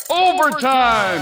Overtime!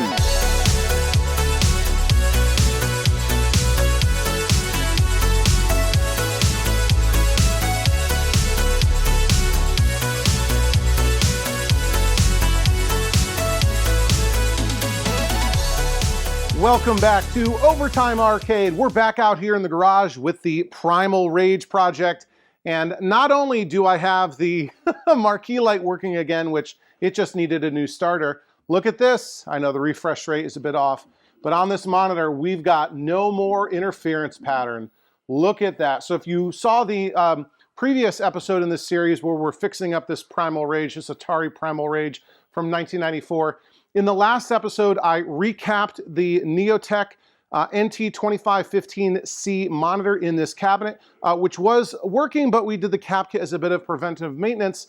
Welcome back to Overtime Arcade. We're back out here in the garage with the Primal Rage project. And not only do I have the marquee light working again, which it just needed a new starter. Look at this. I know the refresh rate is a bit off, but on this monitor, we've got no more interference pattern. Look at that. So if you saw the previous episode in this series where we're fixing up this Primal Rage, this Atari Primal Rage from 1994, in the last episode, I recapped the Neotech NT2515C monitor in this cabinet, which was working, but we did the cap kit as a bit of preventive maintenance.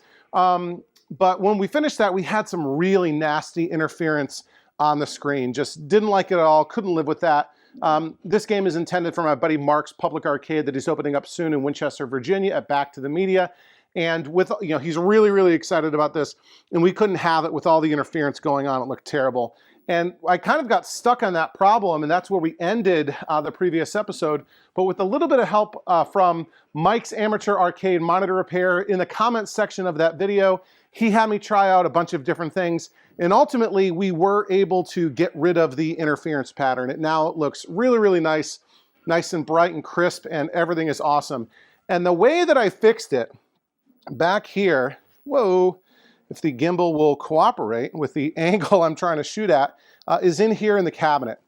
But when we finished that, we had some really nasty interference on the screen. Just didn't like it at all, couldn't live with that. This game is intended for my buddy Mark's public arcade that he's opening up soon in Winchester, Virginia at Back to the Media. And with, he's really, really excited about this, and we couldn't have it with all the interference going on. It looked terrible. And I kind of got stuck on that problem, and that's where we ended the previous episode. But with a little bit of help from Mike's Amateur Arcade Monitor Repair, in the comments section of that video, he had me try out a bunch of different things. And ultimately, we were able to get rid of the interference pattern. It now looks really, really nice and bright and crisp, and everything is awesome. And the way that I fixed it, back here, whoa, if the gimbal will cooperate with the angle I'm trying to shoot at, is in here in the cabinet.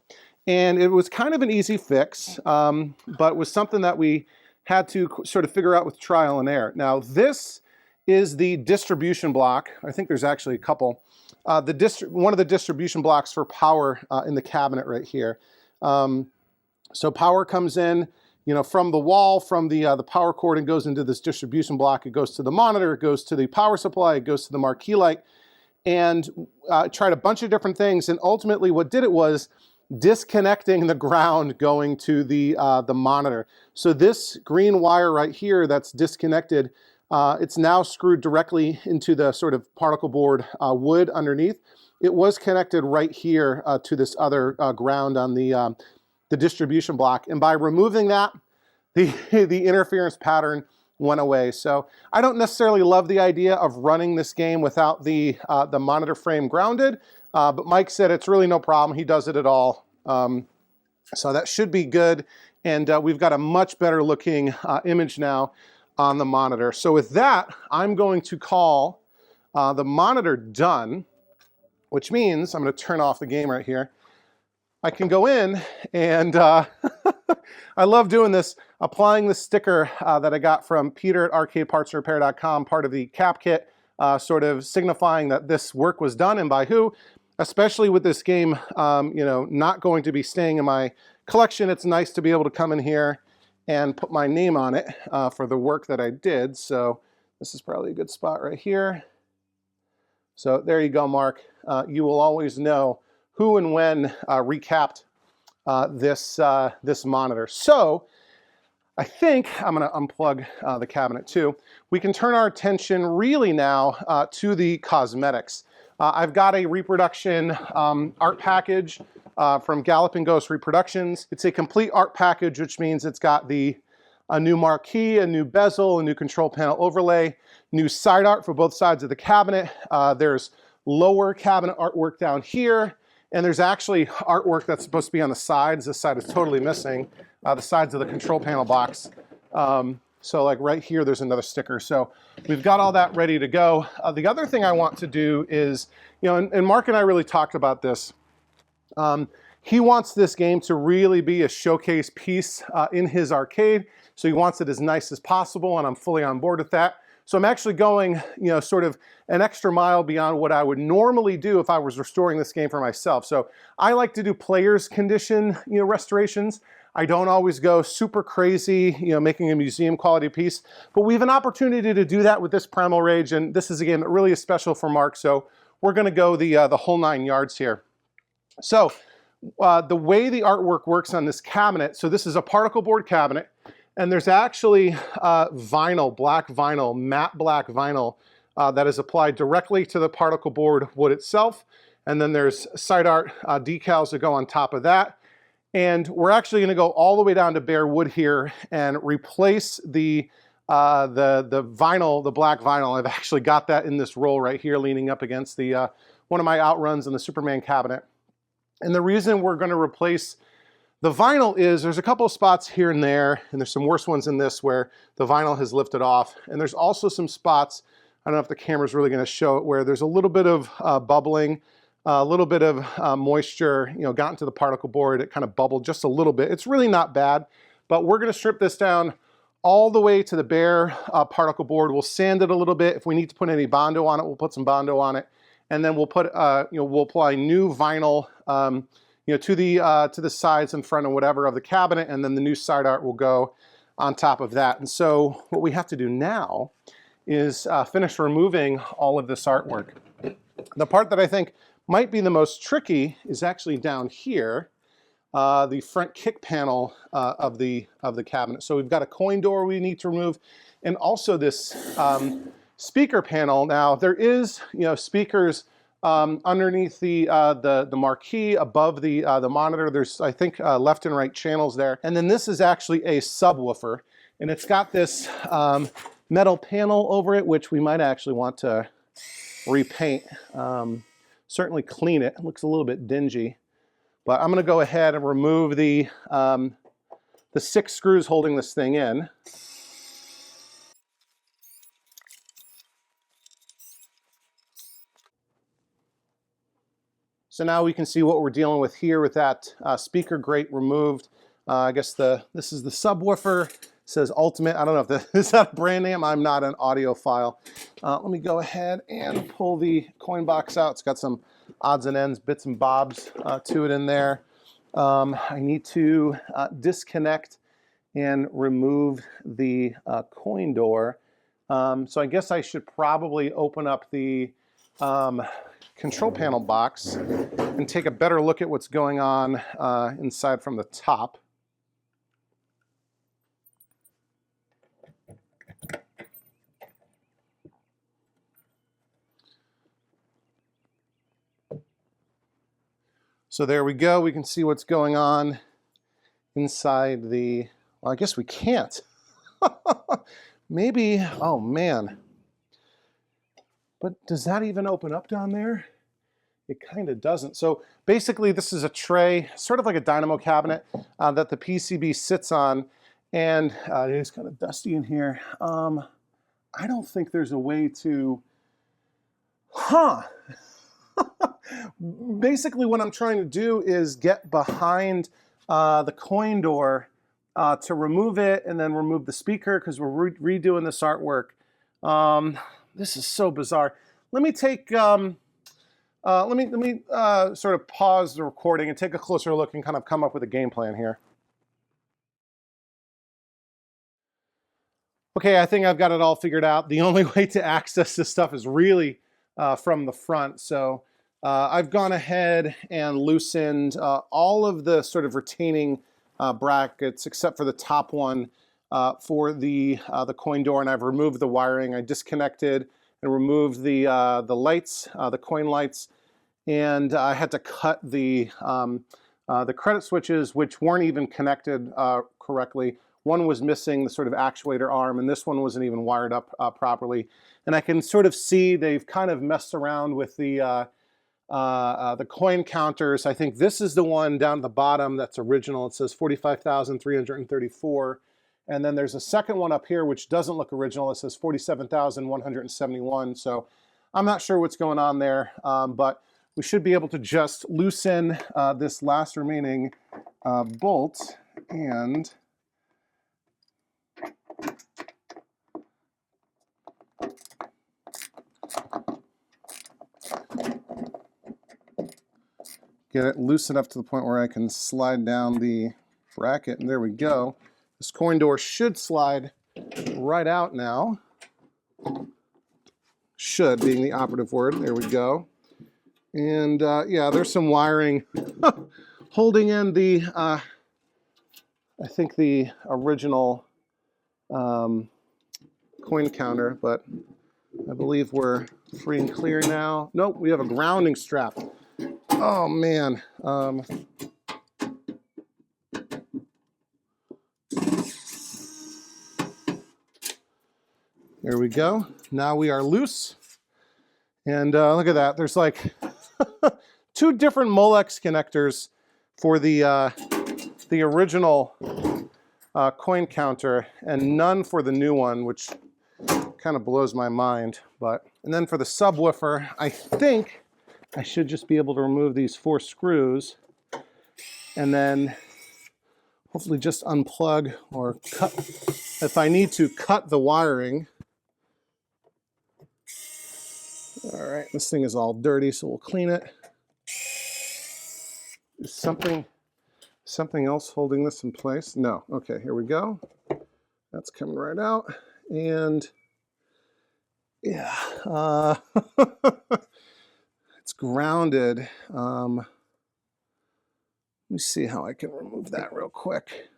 And it was kind of an easy fix, but was something that we had to sort of figure out with trial and error. Now, this is the distribution block. I think there's actually a couple. One of the distribution blocks for power in the cabinet right here. So power comes in, from the wall, from the power cord, and goes into this distribution block. It goes to the monitor, it goes to the power supply, it goes to the marquee light, and tried a bunch of different things. And ultimately, what did it was disconnecting the ground going to the monitor. So this green wire right here that's disconnected, it's now screwed directly into the sort of particle board wood underneath. It was connected right here to this other ground on the distribution block, and by removing that, the interference pattern went away. So I don't necessarily love the idea of running this game without the monitor frame grounded, but Mike said it's really no problem. He does it at all, so that should be good. And we've got a much better looking image now on the monitor. So with that, I'm going to call the monitor done, which means I'm going to turn off the game right here. I can go in and I love doing this, applying the sticker that I got from Peter at arcadepartsrepair.com, part of the cap kit, sort of signifying that this work was done and by who, especially with this game, not going to be staying in my collection. It's nice to be able to come in here and put my name on it for the work that I did. So this is probably a good spot right here. So there you go, Mark. You will always know who and when recapped this monitor. So I think I'm going to unplug the cabinet too. We can turn our attention really now to the cosmetics. I've got a reproduction art package from Galloping Ghost Reproductions. It's a complete art package, which means it's got a new marquee, a new bezel, a new control panel overlay, new side art for both sides of the cabinet. There's lower cabinet artwork down here. And there's actually artwork that's supposed to be on the sides. This side is totally missing, the sides of the control panel box. So like right here, there's another sticker. So we've got all that ready to go. The other thing I want to do is, and Mark and I really talked about this. He wants this game to really be a showcase piece in his arcade. So he wants it as nice as possible, and I'm fully on board with that. So I'm actually going, sort of an extra mile beyond what I would normally do if I was restoring this game for myself. So I like to do player's condition, restorations. I don't always go super crazy, making a museum quality piece, but we have an opportunity to do that with this Primal Rage, and this is a game that really is special for Mark, so we're gonna go the whole 9 yards here. So the way the artwork works on this cabinet, so this is a particle board cabinet, and there's actually vinyl, black vinyl, matte black vinyl that is applied directly to the particle board wood itself. And then there's side art decals that go on top of that. And we're actually going to go all the way down to bare wood here and replace the vinyl, the black vinyl. I've actually got that in this roll right here, leaning up against the one of my outruns in the Superman cabinet. And the reason we're going to replace the vinyl is there's a couple of spots here and there, and there's some worse ones in this where the vinyl has lifted off. And there's also some spots, I don't know if the camera's really going to show it, where there's a little bit of bubbling, a little bit of moisture, you know, got into the particle board. It kind of bubbled just a little bit. It's really not bad, but we're going to strip this down all the way to the bare particle board. We'll sand it a little bit. If we need to put any Bondo on it, we'll put some Bondo on it. And then we'll put, you know, we'll apply new vinyl, you know, to the sides and front and whatever of the cabinet, and then the new side art will go on top of that. And so what we have to do now is finish removing all of this artwork. The part that I think might be the most tricky is actually down here, the front kick panel of the cabinet. So we've got a coin door we need to remove, and also this speaker panel. Now there is, you know, speakers underneath the marquee, above the monitor. There's, I think, left and right channels there. And then this is actually a subwoofer, and it's got this metal panel over it, which we might actually want to repaint. Certainly clean it. It looks a little bit dingy, but I'm going to go ahead and remove the 6 screws holding this thing in. So now we can see what we're dealing with here with that speaker grate removed. I guess this is the subwoofer. It says Ultimate. I don't know if is that a brand name. I'm not an audiophile. Let me go ahead and pull the coin box out. It's got some odds and ends, bits and bobs to it in there. I need to disconnect and remove the coin door. So I guess I should probably open up the control panel box and take a better look at what's going on inside from the top. So there we go. We can see what's going on inside the, well, I guess we can't. Maybe, oh man. But does that even open up down there? It kind of doesn't. So basically this is a tray, sort of like a dynamo cabinet that the PCB sits on, and it is kind of dusty in here. I don't think there's a way to, Basically what I'm trying to do is get behind the coin door to remove it and then remove the speaker, because we're redoing this artwork. This is so bizarre. Let me take, let me sort of pause the recording and take a closer look and kind of come up with a game plan here. Okay, I think I've got it all figured out. The only way to access this stuff is really from the front. So I've gone ahead and loosened all of the sort of retaining brackets except for the top one for the coin door, and I've removed the wiring. I disconnected and removed the lights, the coin lights, and I had to cut the credit switches, which weren't even connected correctly. One was missing the sort of actuator arm, and this one wasn't even wired up properly. And I can sort of see they've kind of messed around with the coin counters. I think this is the one down at the bottom that's original. It says 45,334. And then there's a second one up here which doesn't look original. It says 47,171. So I'm not sure what's going on there, but we should be able to just loosen this last remaining bolt and get it loose enough to the point where I can slide down the bracket, and there we go. This coin door should slide right out now. Should being the operative word. There we go. And yeah, there's some wiring holding in the, I think the original coin counter, but I believe we're free and clear now. Nope, we have a grounding strap. Oh man. There we go. Now we are loose. And look at that. There's like 2 different Molex connectors for the original coin counter and none for the new one, which kind of blows my mind. And then for the subwoofer, I think I should just be able to remove these 4 screws and then hopefully just unplug or cut, if I need to, cut the wiring. All right, this thing is all dirty, so we'll clean it. Is something else holding this in place? No. Okay, here we go. That's coming right out. And yeah, it's grounded. Let me see how I can remove that real quick.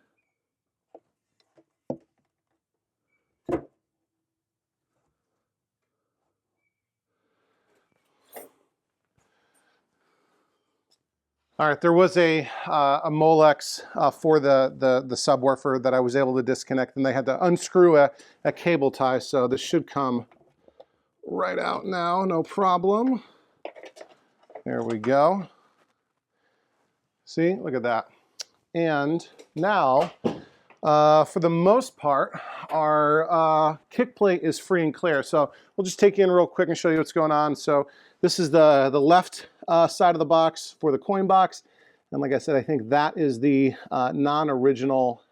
All right, there was a Molex for the subwoofer that I was able to disconnect, and they had to unscrew a cable tie, so this should come right out now, no problem. There we go. See, look at that. And now, for the most part, our kick plate is free and clear. So we'll just take you in real quick and show you what's going on. So this is the left side of the box for the coin box. And like I said, I think that is the non-original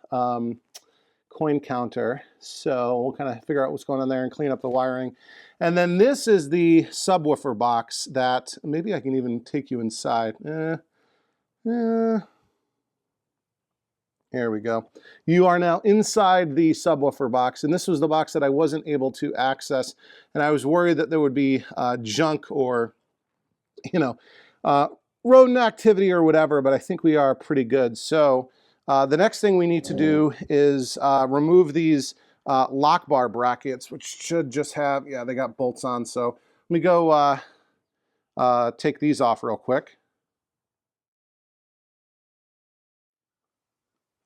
coin counter. So we'll kind of figure out what's going on there and clean up the wiring. And then this is the subwoofer box that maybe I can even take you inside. There we go. You are now inside the subwoofer box, and this was the box that I wasn't able to access, and I was worried that there would be junk or, you know, rodent activity or whatever, but I think we are pretty good. So the next thing we need to do is remove these lock bar brackets, which should just have, yeah, they got bolts on. So let me go take these off real quick.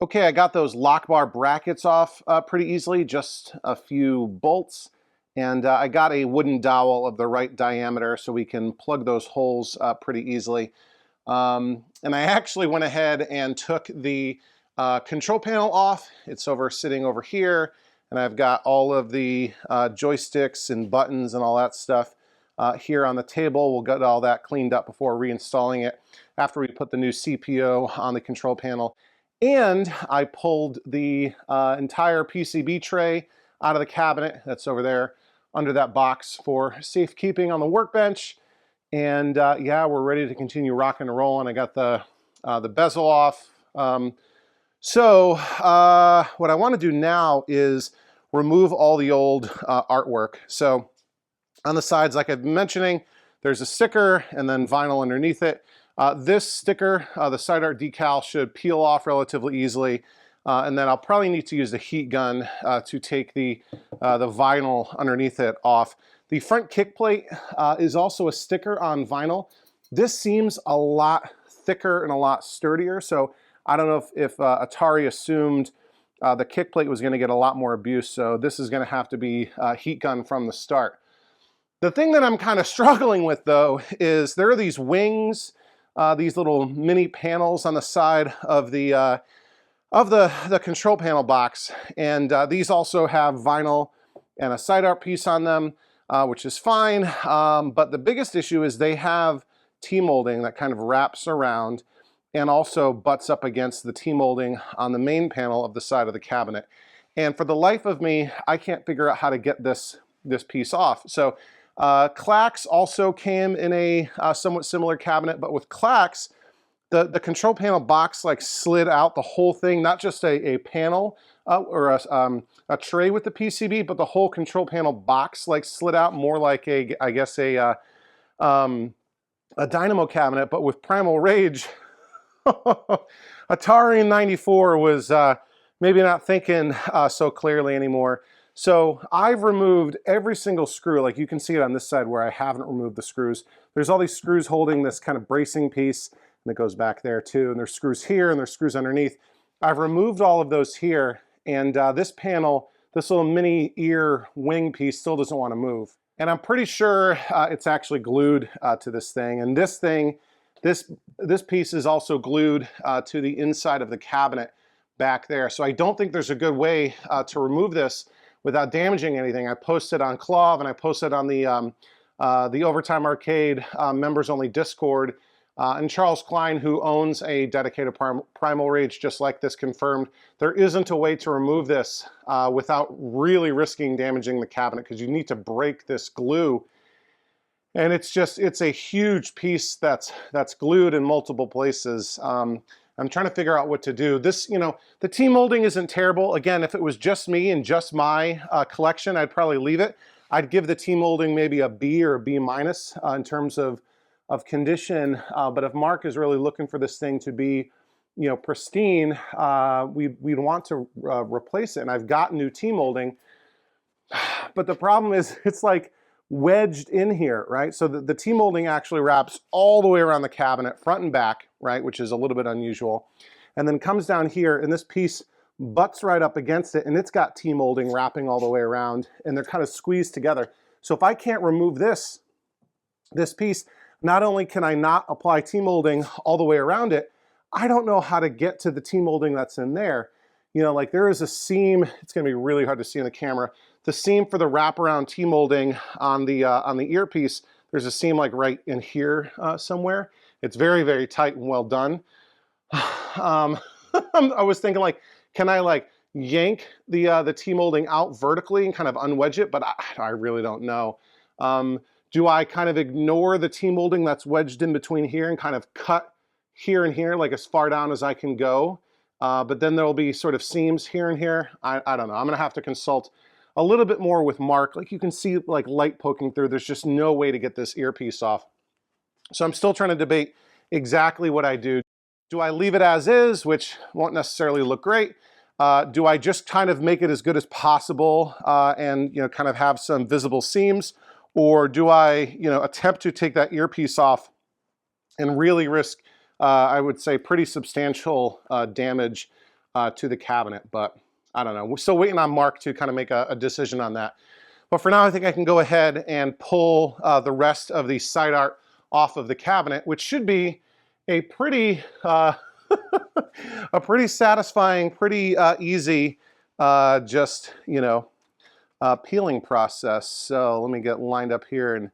Okay, I got those lock bar brackets off pretty easily, just a few bolts. And I got a wooden dowel of the right diameter so we can plug those holes pretty easily. And I actually went ahead and took the control panel off. It's sitting over here. And I've got all of the joysticks and buttons and all that stuff here on the table. We'll get all that cleaned up before reinstalling it after we put the new CPO on the control panel. And I pulled the entire PCB tray out of the cabinet that's over there under that box for safekeeping on the workbench. And yeah, we're ready to continue rocking and rolling. I got the bezel off. So what I want to do now is remove all the old artwork. So on the sides, like I've been mentioning, there's a sticker and then vinyl underneath it. This sticker, the side art decal, should peel off relatively easily, and then I'll probably need to use the heat gun to take the vinyl underneath it off. The front kick plate is also a sticker on vinyl. This seems a lot thicker and a lot sturdier, so I don't know if Atari assumed the kick plate was going to get a lot more abuse, so this is going to have to be heat gun from the start. The thing that I'm kind of struggling with, though, is there are these wings, these little mini panels on the side of the control panel box, and these also have vinyl and a side art piece on them, which is fine. But the biggest issue is they have T-molding that kind of wraps around and also butts up against the T-molding on the main panel of the side of the cabinet. And for the life of me, I can't figure out how to get this piece off. So Clacks also came in a somewhat similar cabinet, but with Clacks, the control panel box like slid out the whole thing, not just a panel or a tray with the PCB, but the whole control panel box like slid out more like I guess a dynamo cabinet. But with Primal Rage, Atari in '94 was maybe not thinking so clearly anymore. So I've removed every single screw. Like you can see it on this side where I haven't removed the screws. There's all these screws holding this kind of bracing piece, and it goes back there too. And there's screws here and there's screws underneath. I've removed all of those here, and this panel, this little mini ear wing piece still doesn't want to move. And I'm pretty sure it's actually glued to this thing. And this thing, this piece is also glued to the inside of the cabinet back there. So I don't think there's a good way to remove this without damaging anything. I posted on Clav and I posted on the Overtime Arcade members only Discord. And Charles Klein, who owns a dedicated Primal Rage just like this, confirmed there isn't a way to remove this without really risking damaging the cabinet, because you need to break this glue. And it's a huge piece that's glued in multiple places. I'm trying to figure out what to do. This, you know, the T-molding isn't terrible. Again, if it was just me and just my collection, I'd probably leave it. I'd give the T-molding maybe a B or a B minus in terms of condition. But if Mark is really looking for this thing to be, you know, pristine, we'd want to replace it. And I've got new T-molding, but the problem is it's like wedged in here, right? So the T-molding actually wraps all the way around the cabinet, front and back, right? Which is a little bit unusual. And then comes down here, and this piece butts right up against it, and it's got T-molding wrapping all the way around, and they're kind of squeezed together. So if I can't remove this piece, not only can I not apply T-molding all the way around it, I don't know how to get to the T-molding that's in there. You know, like there is a seam, it's gonna be really hard to see in the camera, the seam for the wraparound T-molding on the earpiece, there's a seam like right in here somewhere. It's very, very tight and well done. I was thinking like, can I like yank the T-molding out vertically and kind of unwedge it? But I really don't know. Do I kind of ignore the T-molding that's wedged in between here and kind of cut here and here, like as far down as I can go? But then there'll be sort of seams here and here. I don't know. I'm gonna have to consult a little bit more with Mark. Like you can see like light poking through. There's just no way to get this earpiece off. So I'm still trying to debate exactly what I do. Do I leave it as is, which won't necessarily look great? Do I just kind of make it as good as possible and, you know, kind of have some visible seams? Or do I, you know, attempt to take that earpiece off and really risk, I would say, pretty substantial damage to the cabinet? But I don't know. We're still waiting on Mark to kind of make a decision on that. But for now, I think I can go ahead and pull the rest of the side art off of the cabinet, which should be a pretty, a pretty satisfying, pretty easy, just, you know, peeling process. So let me get lined up here and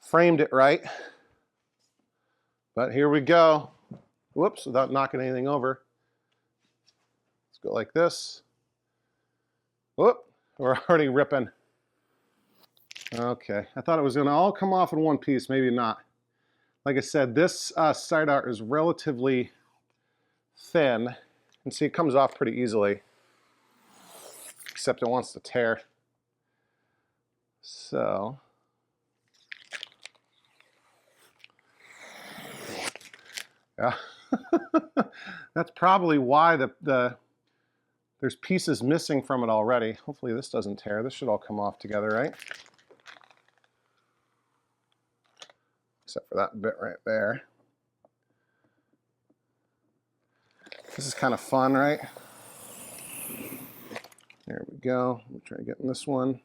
framed it right. But here we go. Whoops, without knocking anything over. Let's go like this. Whoop, we're already ripping. Okay, I thought it was gonna all come off in one piece, maybe not. Like I said, this side art is relatively thin, and see it comes off pretty easily, except it wants to tear. So, yeah, that's probably why there's pieces missing from it already. Hopefully this doesn't tear. This should all come off together, right? Except for that bit right there. This is kind of fun, right? There we go. Let me try getting this one.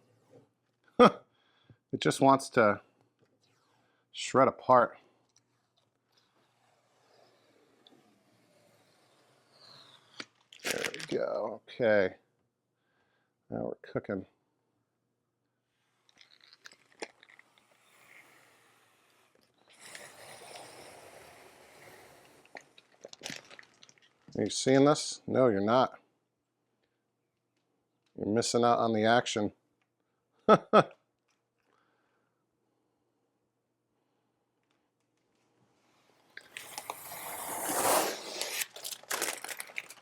It just wants to shred apart. There we go. Okay. Now we're cooking. Are you seeing this? No, you're not. You're missing out on the action.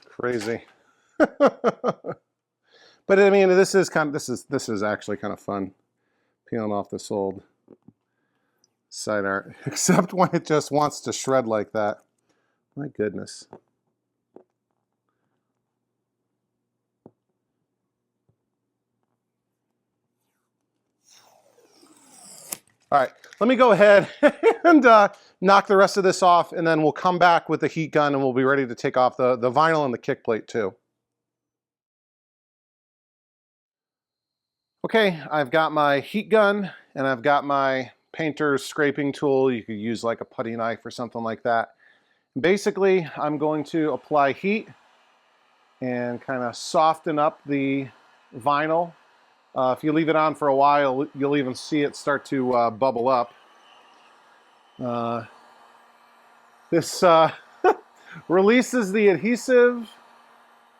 Crazy. But I mean, this is actually kind of fun, peeling off this old side art, except when it just wants to shred like that. My goodness. All right, let me go ahead and knock the rest of this off, and then we'll come back with the heat gun and we'll be ready to take off the vinyl and the kick plate too. Okay, I've got my heat gun and I've got my painter's scraping tool. You could use like a putty knife or something like that. Basically, I'm going to apply heat and kind of soften up the vinyl. If you leave it on for a while, you'll even see it start to bubble up. This releases the adhesive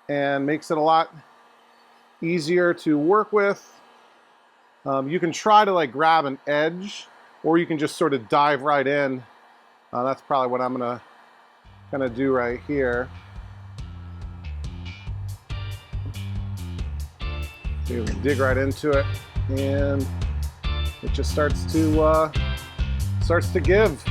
and makes it a lot easier to work with. You can try to like grab an edge, or you can just sort of dive right in. That's probably what I'm gonna do right here. So you can dig right into it, and it just starts to give.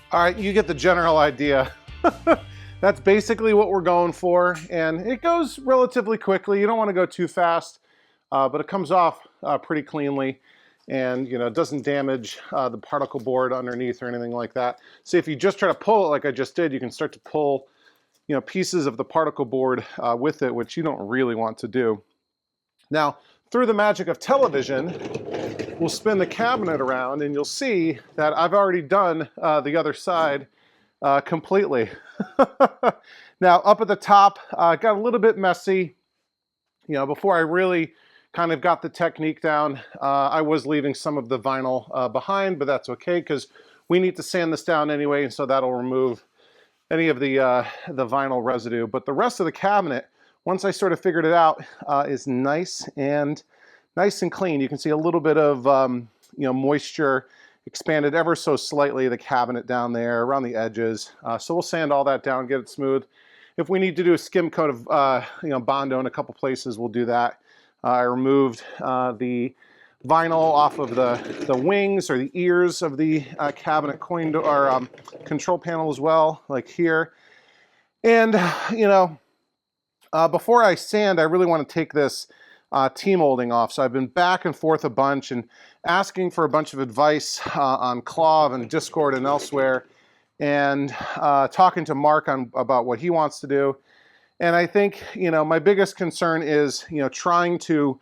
All right, you get the general idea. That's basically what we're going for, and it goes relatively quickly. You don't want to go too fast, but it comes off pretty cleanly, and it doesn't damage the particle board underneath or anything like that. So if you just try to pull it like I just did, you can start to pull pieces of the particle board with it, which you don't really want to do. Now, through the magic of television, we'll spin the cabinet around and you'll see that I've already done the other side completely. Now, up at the top, it got a little bit messy. Before I really kind of got the technique down, I was leaving some of the vinyl behind, but that's okay because we need to sand this down anyway, and so that'll remove any of the vinyl residue. But the rest of the cabinet, once I sort of figured it out, is nice and clean. You can see a little bit of moisture expanded ever so slightly the cabinet down there around the edges. So we'll sand all that down, get it smooth. If we need to do a skim coat of Bondo in a couple places, we'll do that. I removed the vinyl off of the wings or the ears of the cabinet coin or control panel as well, like here. And before I sand, I really want to take this T-molding off. So I've been back and forth a bunch and asking for a bunch of advice on Clove and Discord and elsewhere, and talking to Mark about what he wants to do. And I think, my biggest concern is, trying to,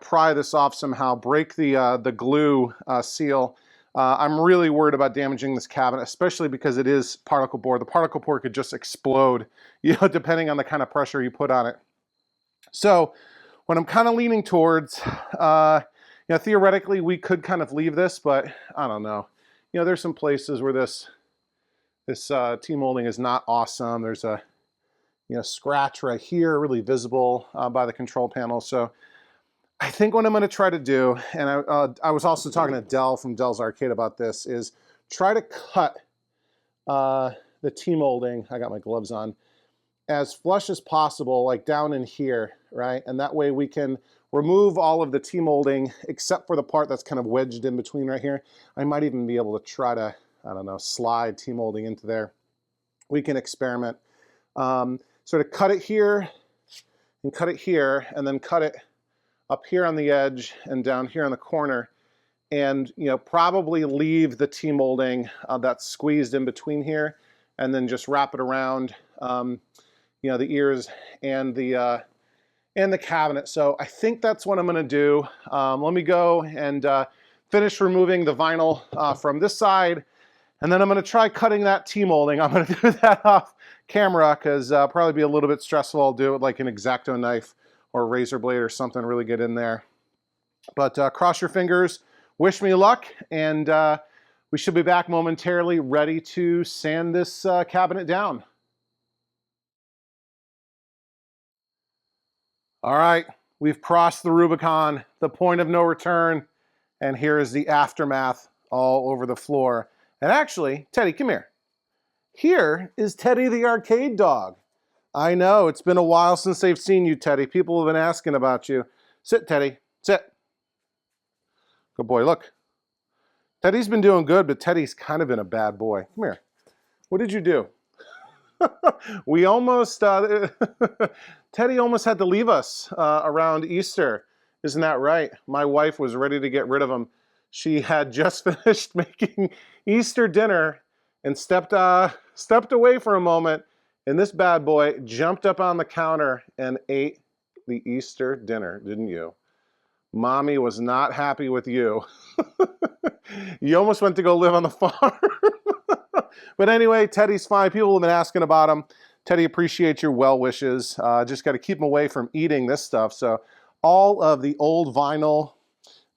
pry this off somehow, break the glue seal. I'm really worried about damaging this cabinet, especially because it is particle board. The particle board could just explode, depending on the kind of pressure you put on it. So what I'm kind of leaning towards, theoretically we could kind of leave this, but I don't know. There's some places where this T-molding is not awesome. There's a scratch right here, really visible by the control panel. So I think what I'm going to try to do, and I was also talking to Dell from Dell's Arcade about this, is try to cut the T-molding, I got my gloves on, as flush as possible, like down in here, right? And that way we can remove all of the T-molding except for the part that's kind of wedged in between right here. I might even be able to try to, I don't know, slide T-molding into there. We can experiment. Sort of cut it here and cut it here, and then cut it up here on the edge and down here on the corner, and probably leave the T-molding that's squeezed in between here, and then just wrap it around the ears and the cabinet. So I think that's what I'm going to do. Let me go and finish removing the vinyl from this side, and then I'm going to try cutting that T-molding. I'm going to do that off camera because probably be a little bit stressful. I'll do it like an X-Acto knife or a razor blade or something, really get in there. But cross your fingers, wish me luck, and we should be back momentarily, ready to sand this cabinet down. All right, we've crossed the Rubicon, the point of no return, and here is the aftermath all over the floor. And actually, Teddy, come here. Here is Teddy the arcade dog. I know, it's been a while since they've seen you, Teddy. People have been asking about you. Sit, Teddy, sit. Good boy, look. Teddy's been doing good, but Teddy's kind of been a bad boy. Come here. What did you do? We almost, Teddy almost had to leave us around Easter. Isn't that right? My wife was ready to get rid of him. She had just finished making Easter dinner and stepped away for a moment, and this bad boy jumped up on the counter and ate the Easter dinner, didn't you? Mommy was not happy with you. You almost went to go live on the farm. But anyway, Teddy's fine. People have been asking about him. Teddy appreciates your well wishes. Just got to keep him away from eating this stuff. So all of the old vinyl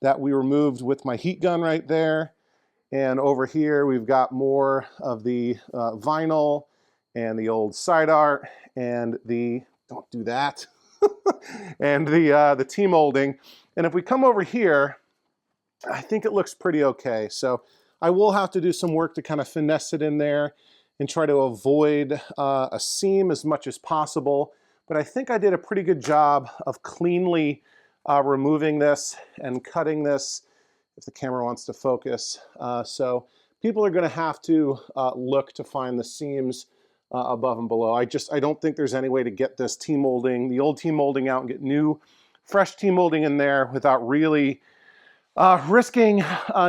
that we removed with my heat gun right there. And over here, we've got more of the vinyl and the old side art and the, don't do that, and the T-molding. And if we come over here, I think it looks pretty okay. So I will have to do some work to kind of finesse it in there and try to avoid a seam as much as possible. But I think I did a pretty good job of cleanly removing this and cutting this, if the camera wants to focus. So people are going to have to look to find the seams above and below. I don't think there's any way to get this T-molding, the old T-molding out and get new, fresh T-molding in there without really risking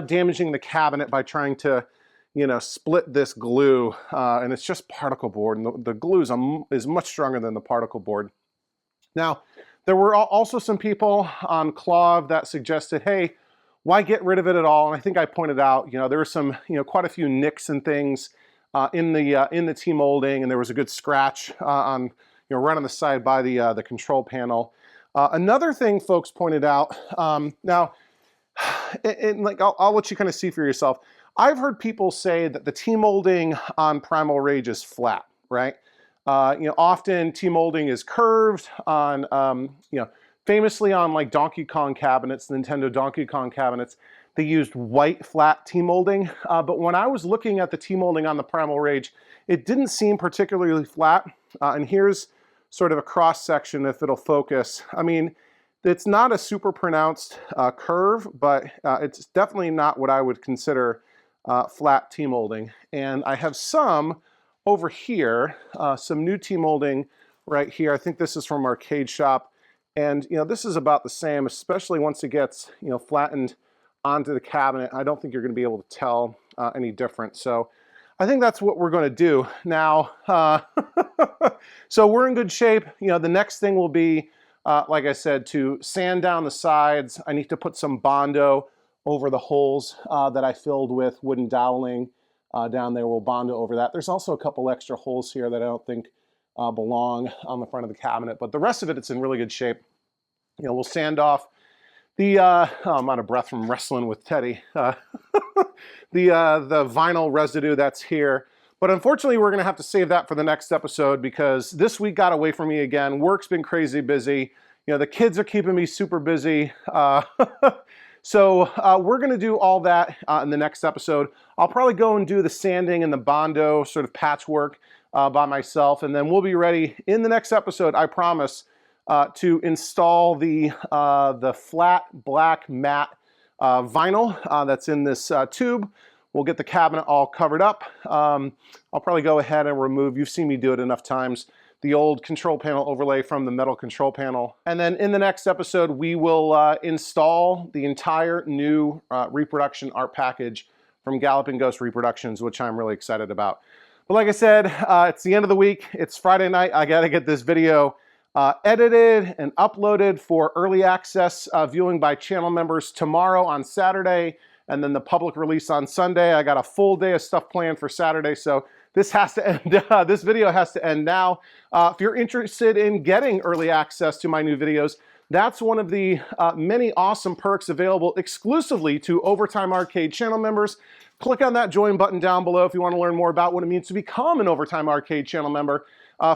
damaging the cabinet by trying to, you know, split this glue. And it's just particle board, and the glue is much stronger than the particle board. Now, there were also some people on Clav that suggested, hey, why get rid of it at all? And I think I pointed out, you know, there were some, you know, quite a few nicks and things in the T-molding, and there was a good scratch on, you know, right on the side by the control panel. Another thing folks pointed out, now, like I'll let you kind of see for yourself. I've heard people say that the T-molding on Primal Rage is flat, right? You know, often T-molding is curved on, you know, famously on like Donkey Kong cabinets, Nintendo Donkey Kong cabinets, they used white flat T-molding. But when I was looking at the T-molding on the Primal Rage, it didn't seem particularly flat. And here's sort of a cross section if it'll focus. I mean, it's not a super pronounced curve, but it's definitely not what I would consider flat T-molding. And I have some over here, some new T-molding right here. I think this is from Arcade Shop. And, you know, this is about the same, especially once it gets, you know, flattened onto the cabinet. I don't think you're going to be able to tell any difference. So I think that's what we're going to do. Now, so we're in good shape. You know, the next thing will be, like I said, to sand down the sides. I need to put some Bondo over the holes that I filled with wooden doweling down there. We'll Bondo over that. There's also a couple extra holes here that I don't think belong on the front of the cabinet, but the rest of it, it's in really good shape. You know, we'll sand off the, oh, I'm out of breath from wrestling with Teddy, the vinyl residue that's here. But unfortunately, we're gonna have to save that for the next episode because this week got away from me again. Work's been crazy busy. You know, the kids are keeping me super busy. So we're gonna do all that in the next episode. I'll probably go and do the sanding and the Bondo sort of patchwork by myself, and then we'll be ready in the next episode, I promise, to install the flat black matte vinyl that's in this tube. We'll get the cabinet all covered up. I'll probably go ahead and remove, you've seen me do it enough times, the old control panel overlay from the metal control panel. And then in the next episode, we will install the entire new reproduction art package from Galloping Ghost Reproductions, which I'm really excited about. But like I said, it's the end of the week. It's Friday night. I got to get this video edited and uploaded for early access viewing by channel members tomorrow on Saturday, and then the public release on Sunday. I got a full day of stuff planned for Saturday, so this has to end. This video has to end now. If you're interested in getting early access to my new videos, That's one of the many awesome perks available exclusively to Overtime Arcade channel members. Click on that join button down below if you want to learn more about what it means to become an Overtime Arcade channel member.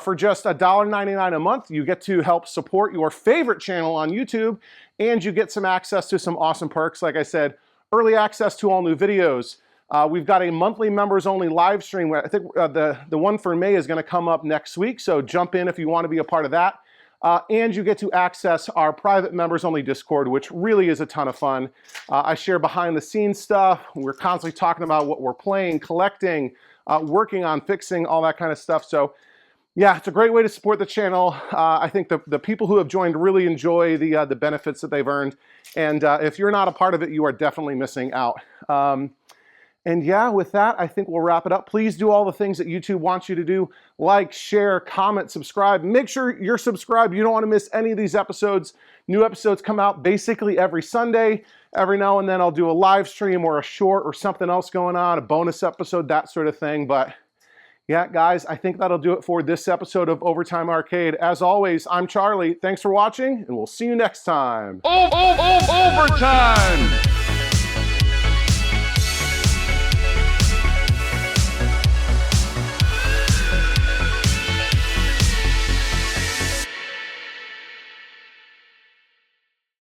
For just $1.99 a month, you get to help support your favorite channel on YouTube, and you get some access to some awesome perks. Like I said, early access to all new videos. We've got a monthly members only live stream. I think the one for May is going to come up next week, so jump in if you want to be a part of that. And you get to access our private members only Discord, which really is a ton of fun. I share behind the scenes stuff. We're constantly talking about what we're playing, collecting, working on fixing, all that kind of stuff. So yeah, it's a great way to support the channel. I think the people who have joined really enjoy the benefits that they've earned. And if you're not a part of it, you are definitely missing out. And yeah, with that, I think we'll wrap it up. Please do all the things that YouTube wants you to do. Like, share, comment, subscribe. Make sure you're subscribed. You don't want to miss any of these episodes. New episodes come out basically every Sunday. Every now and then I'll do a live stream or a short or something else going on, a bonus episode, that sort of thing. But yeah, guys, I think that'll do it for this episode of Overtime Arcade. As always, I'm Charlie. Thanks for watching, and we'll see you next time. Overtime!